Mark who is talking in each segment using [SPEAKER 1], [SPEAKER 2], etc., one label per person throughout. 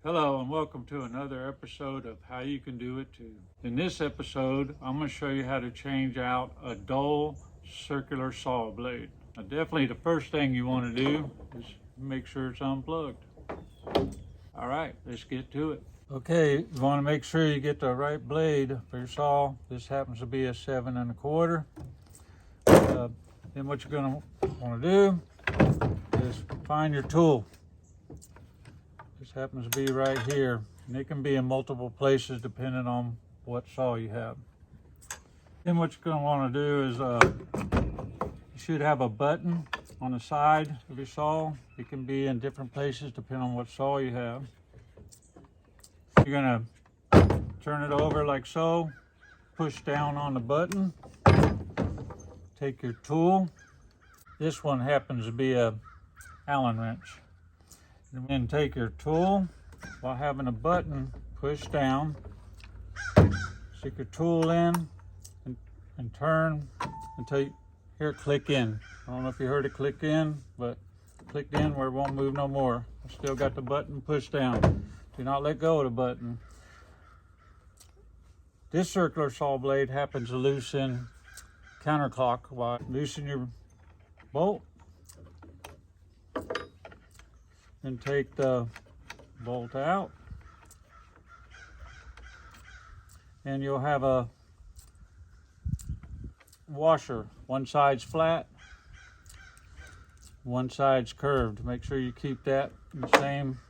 [SPEAKER 1] Hello and welcome to another episode of How You Can Do It Too. In this episode, I'm going to show you how to change out a dull circular saw blade. Now, definitely the first thing you want to do is make sure it's unplugged. All right, let's get to it. Okay, you want to make sure you get the right blade for your saw. This happens to be a 7 1/4. Then what you're going to want to do is find your tool. This happens to be right here, and it can be in multiple places depending on what saw you have. Then what you're going to want to do is you should have a button on the side of your saw. It can be in different places depending on what saw you have. You're going to turn it over like so, push down on the button, take your tool. This one happens to be a Allen wrench. And then take your tool while having a button pushed down, stick your tool in and turn until you hear it click in. I don't know if you heard it click in, but it clicked in where it won't move no more. I still got the button pushed down. Do not let go of the button. This circular saw blade happens to loosen counterclockwise. Loosen your bolt. And take the bolt out, and you'll have a washer. One side's flat, one side's curved. Make sure you keep that in the same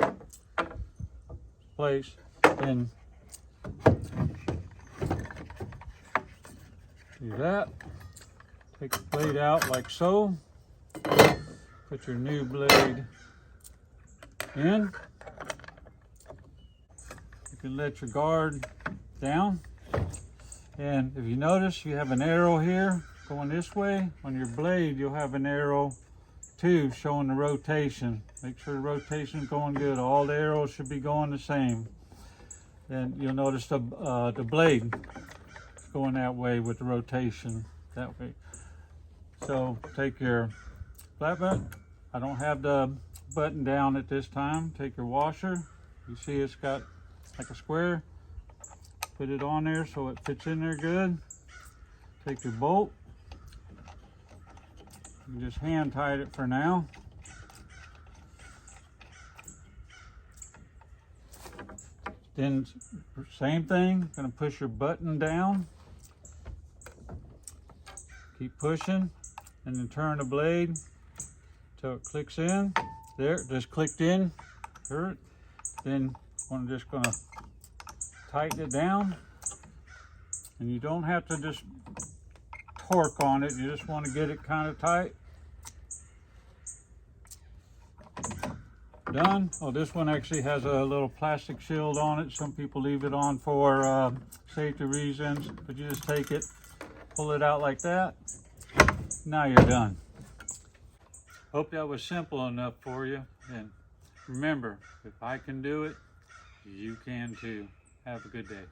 [SPEAKER 1] place. And do that. Take the blade out like so. Put your new blade in. You can let your guard down, and if you notice, you have an arrow here going this way. On your blade you'll have an arrow too showing the rotation. Make sure the rotation is going good. All the arrows should be going the same. Then you'll notice the blade is going that way with the rotation that way. So take your flat button. I don't have the button down at this time. Take your washer. You see it's got like a square. Put it on there so it fits in there good. Take your bolt. You just hand tight it for now. Then same thing, gonna push your button down. Keep pushing and then turn the blade till it clicks in. There, it just clicked in. Heard it. Then I'm just gonna tighten it down. And you don't have to just torque on it. You just want to get it kind of tight. Done. Oh, this one actually has a little plastic shield on it. Some people leave it on for safety reasons, but you just take it, pull it out like that. Now you're done. Hope that was simple enough for you. And remember, if I can do it, you can too. Have a good day.